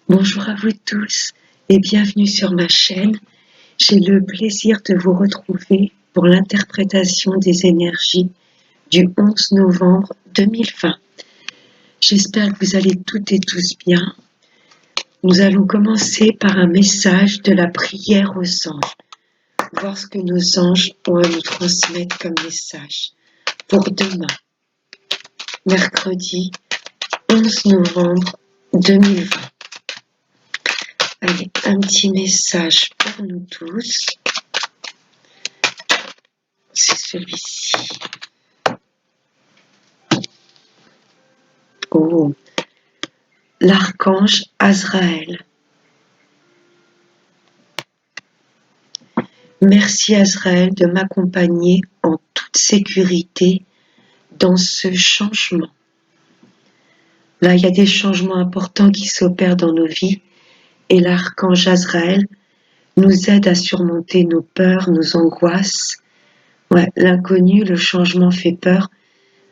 Bonjour à vous tous et bienvenue sur ma chaîne. J'ai le plaisir de vous retrouver pour l'interprétation des énergies du 11 novembre 2020. J'espère que vous allez toutes et tous bien. Nous allons commencer par un message de la prière aux anges. Voir ce que nos anges ont à nous transmettre comme message pour demain, mercredi 11 novembre 2020. Allez, un petit message pour nous tous. C'est celui-ci. Oh, l'archange Azraël. Merci Azraël de m'accompagner en toute sécurité dans ce changement. Là, il y a des changements importants qui s'opèrent dans nos vies et l'archange Azraël nous aide à surmonter nos peurs, nos angoisses. Ouais, l'inconnu, le changement fait peur,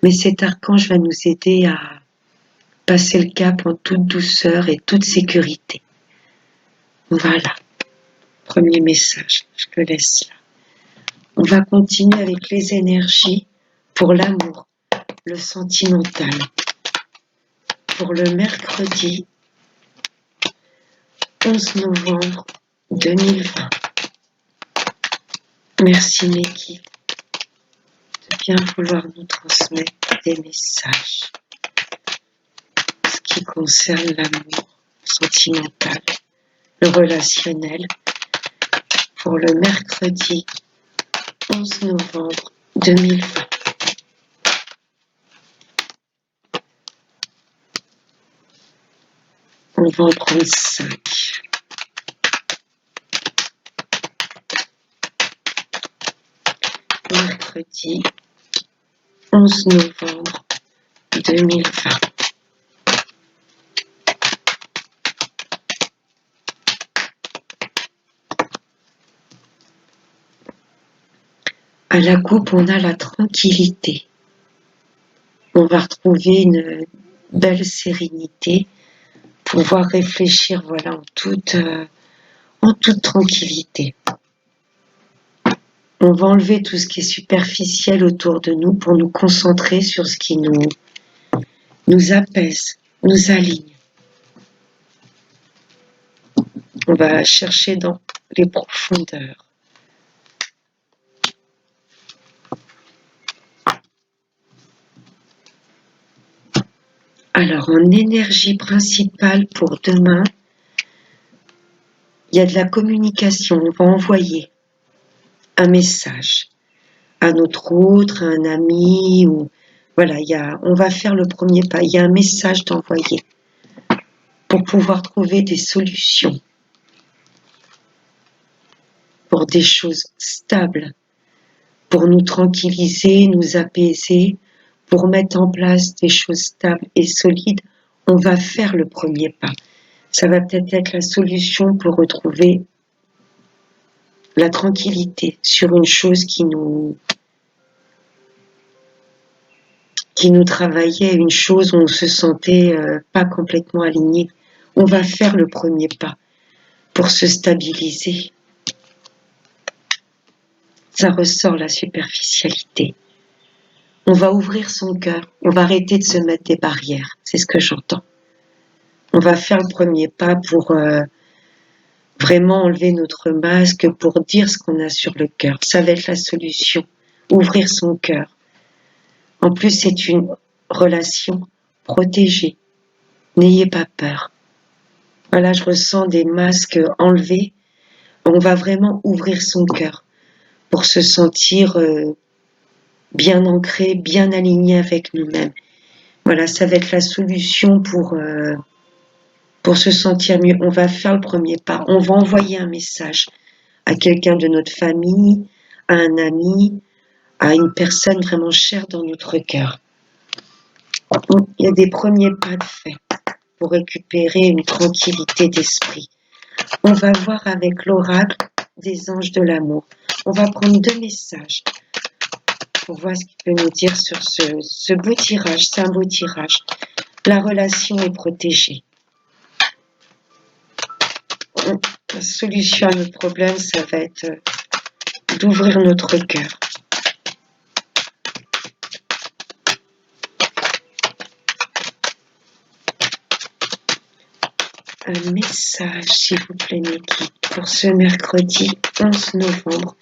mais cet archange va nous aider à passer le cap en toute douceur et toute sécurité. Voilà, premier message, je le laisse là. On va continuer avec les énergies pour l'amour, le sentimental. Pour le mercredi 11 novembre 2020. Merci Neki de bien vouloir nous transmettre des messages. Ce qui concerne l'amour sentimental, le relationnel. Pour le mercredi 11 novembre 2020. On va en prendre 5. Mercredi 11 novembre 2020. À la coupe, on a la tranquillité. On va retrouver une belle sérénité, pouvoir réfléchir voilà, en toute tranquillité. On va enlever tout ce qui est superficiel autour de nous pour nous concentrer sur ce qui nous apaise, nous aligne. On va chercher dans les profondeurs. Alors, en énergie principale pour demain, il y a de la communication. On va envoyer un message à notre autre, à un ami, ou voilà, on va faire le premier pas. Il y a un message d'envoyer pour pouvoir trouver des solutions pour des choses stables, pour nous tranquilliser, nous apaiser, pour mettre en place des choses stables et solides. On va faire le premier pas. Ça va peut-être être la solution pour retrouver la tranquillité sur une chose qui nous travaillait, une chose où on se sentait pas complètement aligné. On va faire le premier pas pour se stabiliser. Ça ressort la superficialité. On va ouvrir son cœur, on va arrêter de se mettre des barrières, c'est ce que j'entends. On va faire le premier pas pour vraiment enlever notre masque, pour dire ce qu'on a sur le cœur. Ça va être la solution, ouvrir son cœur. En plus, c'est une relation protégée. N'ayez pas peur. Voilà, je ressens des masques enlevés. On va vraiment ouvrir son cœur pour se sentir bien ancré, bien aligné avec nous-mêmes. Voilà, ça va être la solution pour se sentir mieux. On va faire le premier pas. On va envoyer un message à quelqu'un de notre famille, à un ami, à une personne vraiment chère dans notre cœur. Il y a des premiers pas de fait pour récupérer une tranquillité d'esprit. On va voir avec l'oracle des anges de l'amour. On va prendre 2 messages pour voir ce qu'il peut nous dire sur ce beau tirage. C'est un beau tirage. La relation est protégée. La solution à notre problème, ça va être d'ouvrir notre cœur. Un message, s'il vous plaît, mes guides, pour ce mercredi 11 novembre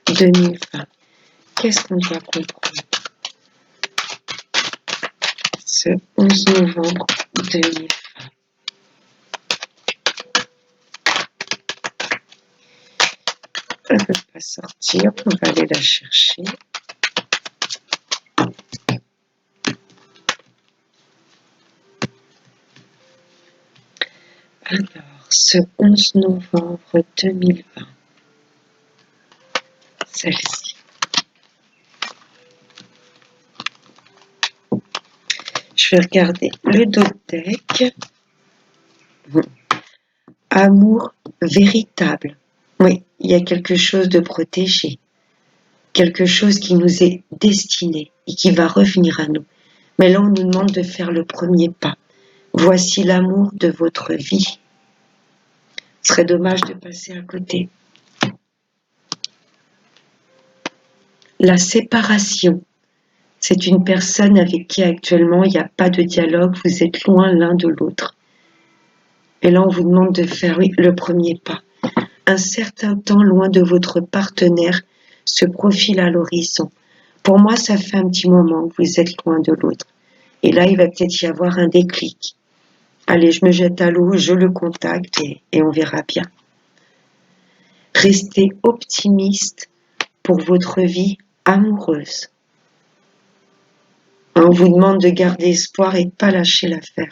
2020. Qu'est-ce qu'on doit comprendre ce 11 novembre 2020? Elle ne peut pas sortir, on va aller la chercher. Alors, ce 11 novembre 2020, celle-ci. Je vais regarder le deck. Amour véritable. Oui, il y a quelque chose de protégé, quelque chose qui nous est destiné et qui va revenir à nous. Mais là, on nous demande de faire le premier pas. Voici l'amour de votre vie. Ce serait dommage de passer à côté. La séparation. C'est une personne avec qui actuellement il n'y a pas de dialogue, vous êtes loin l'un de l'autre. Et là, on vous demande de faire le premier pas. Un certain temps loin de votre partenaire se profile à l'horizon. Pour moi, ça fait un petit moment que vous êtes loin de l'autre. Et là, il va peut-être y avoir un déclic. Allez, je me jette à l'eau, je le contacte et on verra bien. Restez optimiste pour votre vie amoureuse. On vous demande de garder espoir et de ne pas lâcher l'affaire.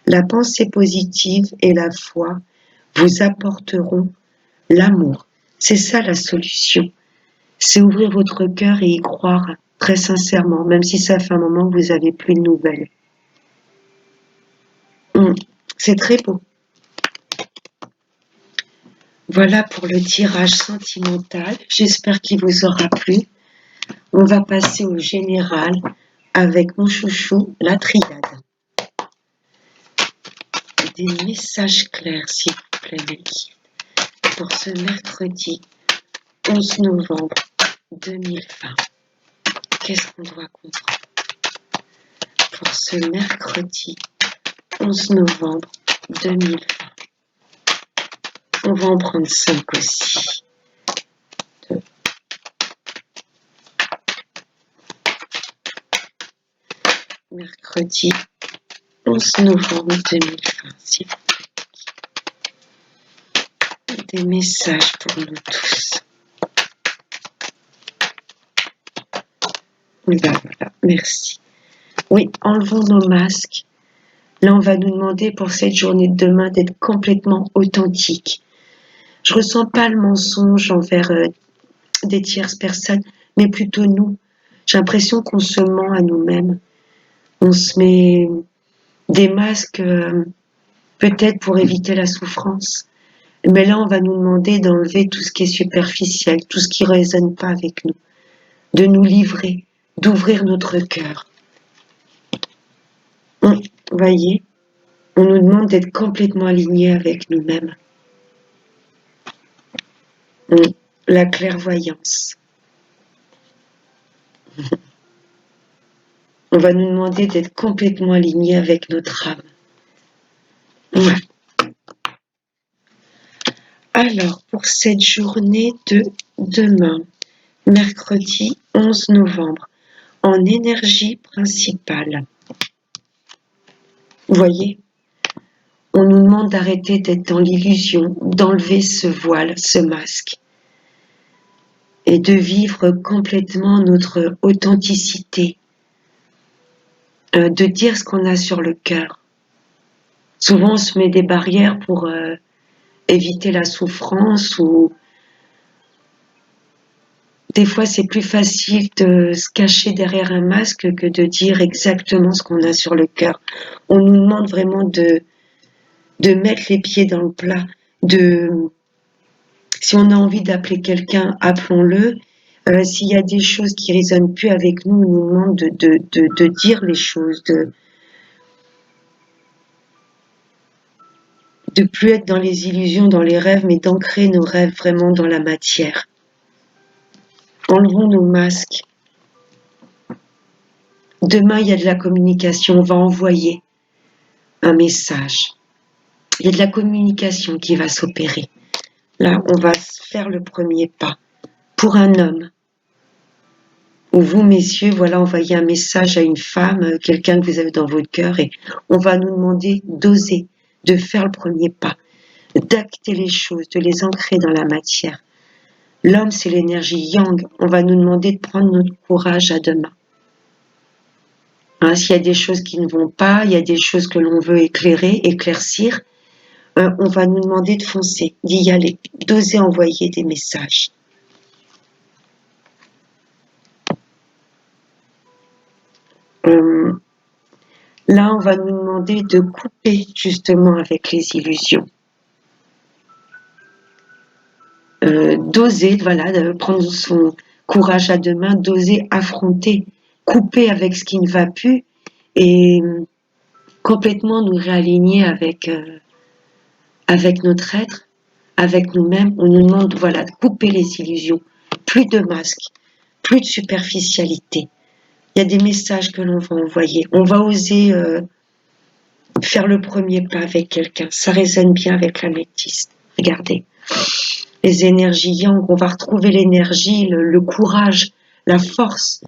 La pensée positive et la foi vous apporteront l'amour. C'est ça la solution. C'est ouvrir votre cœur et y croire très sincèrement, même si ça fait un moment que vous n'avez plus de nouvelles. C'est très beau. Voilà pour le tirage sentimental. J'espère qu'il vous aura plu. On va passer au général avec mon chouchou, la triade. Des messages clairs, s'il vous plaît, mes guides, pour ce mercredi 11 novembre 2020. Qu'est-ce qu'on doit comprendre pour ce mercredi 11 novembre 2020? On va en prendre 5 aussi. Mercredi 11 novembre 2020, s'il vous plaît. Des messages pour nous tous. Ben voilà, merci. Oui, enlevons nos masques. Là, on va nous demander pour cette journée de demain d'être complètement authentique. Je ressens pas le mensonge envers des tierces personnes, mais plutôt nous. J'ai l'impression qu'on se ment à nous-mêmes. On se met des masques peut-être pour éviter la souffrance. Mais là, on va nous demander d'enlever tout ce qui est superficiel, tout ce qui ne résonne pas avec nous, de nous livrer, d'ouvrir notre cœur. Vous voyez, on nous demande d'être complètement alignés avec nous-mêmes. La clairvoyance. On va nous demander d'être complètement alignés avec notre âme. Ouais. Alors, pour cette journée de demain, mercredi 11 novembre, en énergie principale, vous voyez, on nous demande d'arrêter d'être dans l'illusion, d'enlever ce voile, ce masque, et de vivre complètement notre authenticité, de dire ce qu'on a sur le cœur. Souvent, on se met des barrières pour éviter la souffrance, ou des fois, c'est plus facile de se cacher derrière un masque que de dire exactement ce qu'on a sur le cœur. On nous demande vraiment de mettre les pieds dans le plat, si on a envie d'appeler quelqu'un, appelons-le. S'il y a des choses qui résonnent plus avec nous, on nous demande de dire les choses, de plus être dans les illusions, dans les rêves, mais d'ancrer nos rêves vraiment dans la matière. Enlevons nos masques. Demain, il y a de la communication, on va envoyer un message. Il y a de la communication qui va s'opérer. Là, on va faire le premier pas. Pour un homme, ou vous, messieurs, voilà, envoyez un message à une femme, quelqu'un que vous avez dans votre cœur, et on va nous demander d'oser, de faire le premier pas, d'acter les choses, de les ancrer dans la matière. L'homme, c'est l'énergie yang. On va nous demander de prendre notre courage à deux mains. Hein, s'il y a des choses qui ne vont pas, il y a des choses que l'on veut éclairer, éclaircir, on va nous demander de foncer, d'y aller, d'oser envoyer des messages. Là, on va nous demander de couper justement avec les illusions. D'oser, voilà, de prendre son courage à deux mains, d'oser affronter, couper avec ce qui ne va plus et complètement nous réaligner avec notre être, avec nous-mêmes. On nous demande, voilà, de couper les illusions, plus de masques, plus de superficialité. Il y a des messages que l'on va envoyer. On va oser faire le premier pas avec quelqu'un. Ça résonne bien avec l'améthyste. Regardez. Les énergies yang, on va retrouver l'énergie, le courage, la force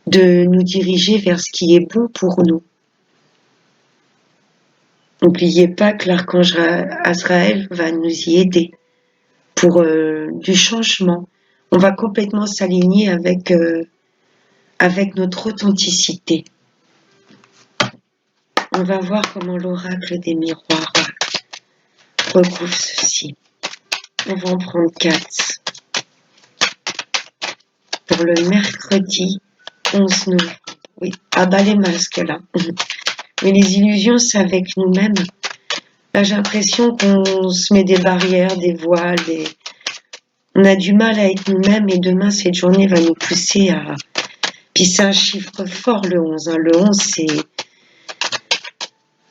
de nous diriger vers ce qui est bon pour nous. N'oubliez pas que l'archange Azraël va nous y aider pour du changement. On va complètement s'aligner avec notre authenticité. On va voir comment l'oracle des miroirs recouvre ceci. On va en prendre 4 pour le mercredi 11 novembre. Oui, ah bah les masques là. Mais les illusions, c'est avec nous-mêmes. Là, j'ai l'impression qu'on se met des barrières, des voiles, on a du mal avec nous-mêmes et demain, cette journée va nous pousser à... Puis c'est un chiffre fort, le 11. Hein. Le 11, c'est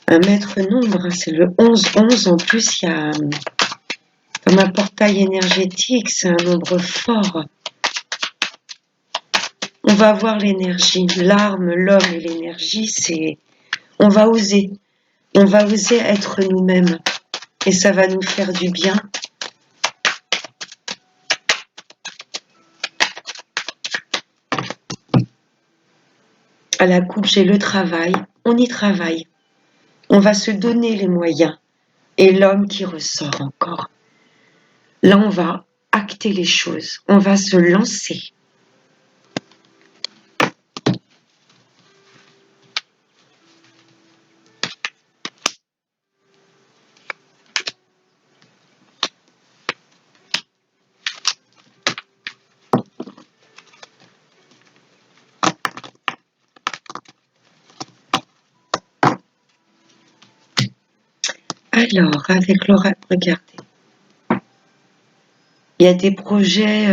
un maître nombre. Hein. C'est le 11. 11, en plus, il y a comme un portail énergétique. C'est un nombre fort. On va voir l'énergie. L'arme, l'homme et l'énergie, c'est... On va oser. On va oser être nous-mêmes. Et ça va nous faire du bien. À la coupe, j'ai le travail. On y travaille. On va se donner les moyens. Et l'homme qui ressort encore. Là, on va acter les choses. On va se lancer. Alors, avec l'oracle, regardez. Il y a des projets,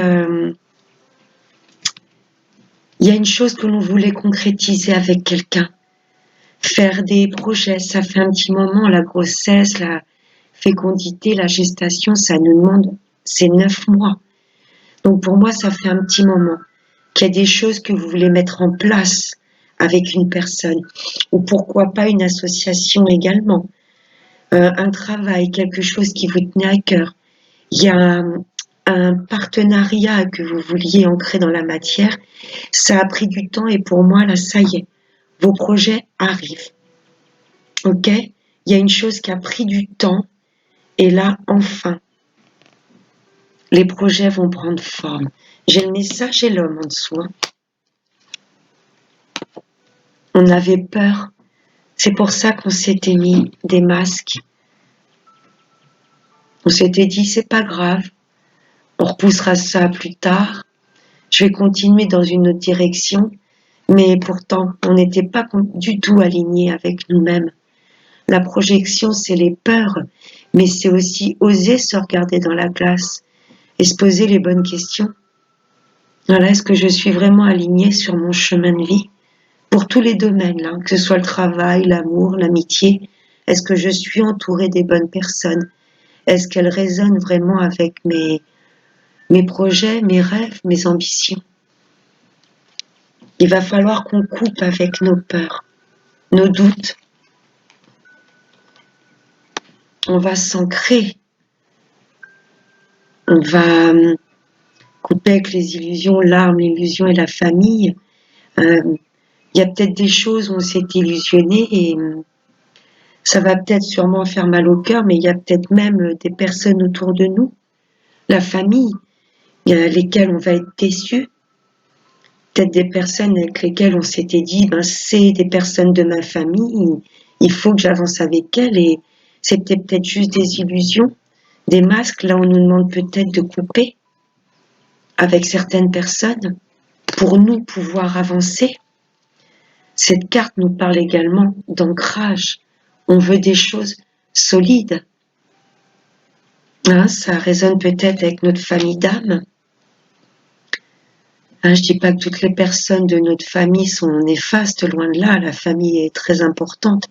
il y a une chose que l'on voulait concrétiser avec quelqu'un. Faire des projets, ça fait un petit moment, la grossesse, la fécondité, la gestation, ça nous demande, c'est 9 mois. Donc pour moi, ça fait un petit moment qu'il y a des choses que vous voulez mettre en place avec une personne, ou pourquoi pas une association également, un travail, quelque chose qui vous tenait à cœur. Il y a un partenariat que vous vouliez ancrer dans la matière, ça a pris du temps et pour moi, là, ça y est, vos projets arrivent. Ok? Il y a une chose qui a pris du temps et là, enfin, les projets vont prendre forme. J'ai le message et l'homme en dessous. Hein. On avait peur. C'est pour ça qu'on s'était mis des masques. On s'était dit, c'est pas grave. On repoussera ça plus tard. Je vais continuer dans une autre direction. Mais pourtant, on n'était pas du tout alignés avec nous-mêmes. La projection, c'est les peurs, mais c'est aussi oser se regarder dans la glace et se poser les bonnes questions. Voilà, est-ce que je suis vraiment alignée sur mon chemin de vie pour tous les domaines, là, que ce soit le travail, l'amour, l'amitié, Est-ce que je suis entourée des bonnes personnes? Est-ce qu'elles résonnent vraiment avec mes projets, mes rêves, mes ambitions? Il va falloir qu'on coupe avec nos peurs, nos doutes. On va s'ancrer. On va couper avec les illusions, l'arme, l'illusion et la famille. Il y a peut-être des choses où on s'est illusionné et ça va peut-être sûrement faire mal au cœur, mais il y a peut-être même des personnes autour de nous, la famille, lesquelles on va être déçus. Peut-être des personnes avec lesquelles on s'était dit, ben c'est des personnes de ma famille, il faut que j'avance avec elles et c'était peut-être juste des illusions, des masques. Là, on nous demande peut-être de couper avec certaines personnes pour nous pouvoir avancer. Cette carte nous parle également d'ancrage. On veut des choses solides. Hein, ça résonne peut-être avec notre famille d'âme. Hein, je dis pas que toutes les personnes de notre famille sont néfastes, loin de là, la famille est très importante.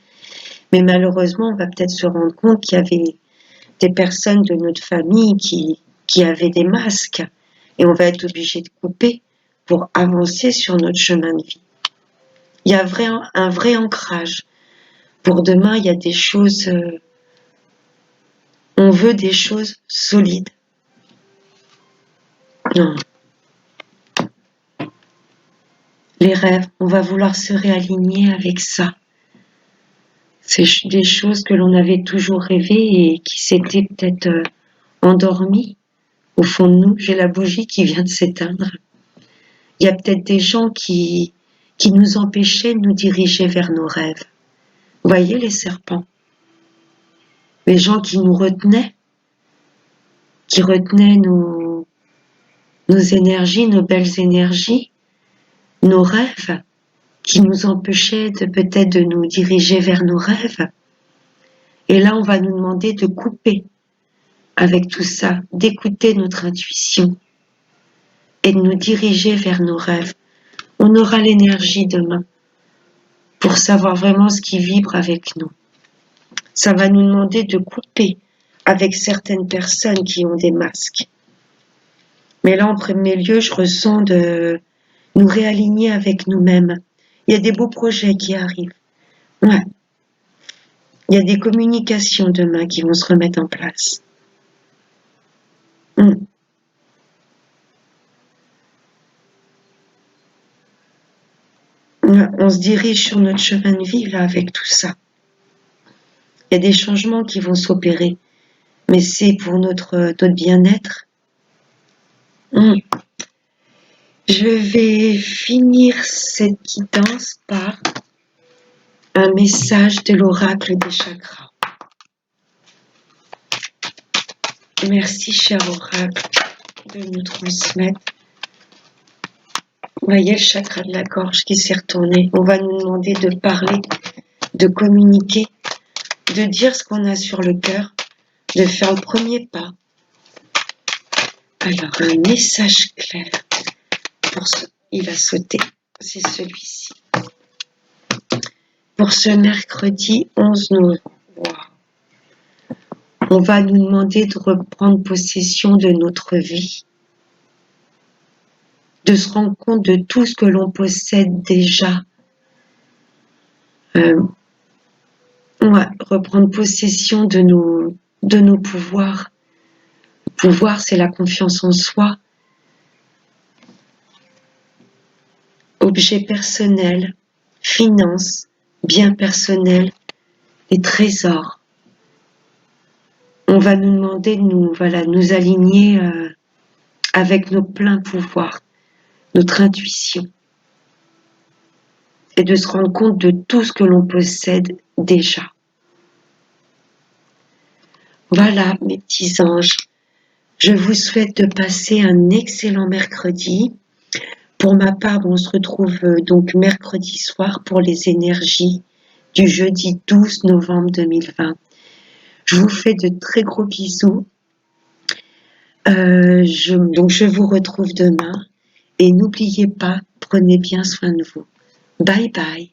Mais malheureusement, on va peut-être se rendre compte qu'il y avait des personnes de notre famille qui avaient des masques. Et on va être obligé de couper pour avancer sur notre chemin de vie. Il y a un vrai ancrage. Pour demain, il y a des choses... on veut des choses solides. Non. Les rêves, on va vouloir se réaligner avec ça. C'est des choses que l'on avait toujours rêvé et qui s'étaient peut-être endormies au fond de nous. J'ai la bougie qui vient de s'éteindre. Il y a peut-être des gens qui nous empêchaient de nous diriger vers nos rêves. Vous voyez les serpents? Les gens qui nous retenaient, qui retenaient nos énergies, nos belles énergies, nos rêves, qui nous empêchaient de peut-être de nous diriger vers nos rêves. Et là, on va nous demander de couper avec tout ça, d'écouter notre intuition et de nous diriger vers nos rêves. On aura l'énergie demain pour savoir vraiment ce qui vibre avec nous. Ça va nous demander de couper avec certaines personnes qui ont des masques. Mais là, en premier lieu, je ressens de nous réaligner avec nous-mêmes. Il y a des beaux projets qui arrivent. Ouais. Il y a des communications demain qui vont se remettre en place. On se dirige sur notre chemin de vie là avec tout ça. Il y a des changements qui vont s'opérer, mais c'est pour notre bien-être. Je vais finir cette guidance par un message de l'oracle des chakras. Merci, cher oracle, de nous transmettre. Vous voyez le chakra de la gorge qui s'est retourné. On va nous demander de parler, de communiquer, de dire ce qu'on a sur le cœur, de faire le premier pas. Alors, un message clair. Il a sauté, c'est celui-ci. Pour ce mercredi 11 novembre, on va nous demander de reprendre possession de notre vie, de se rendre compte de tout ce que l'on possède déjà. Reprendre possession de nos pouvoirs. Le pouvoir, c'est la confiance en soi. Objets personnels, finances, biens personnels, les trésors. On va nous demander de nous aligner avec nos pleins pouvoirs, notre intuition, et de se rendre compte de tout ce que l'on possède déjà. Voilà, mes petits anges, je vous souhaite de passer un excellent mercredi. Pour ma part, on se retrouve donc mercredi soir pour les énergies du jeudi 12 novembre 2020. Je vous fais de très gros bisous. Donc je vous retrouve demain et n'oubliez pas, prenez bien soin de vous. Bye bye.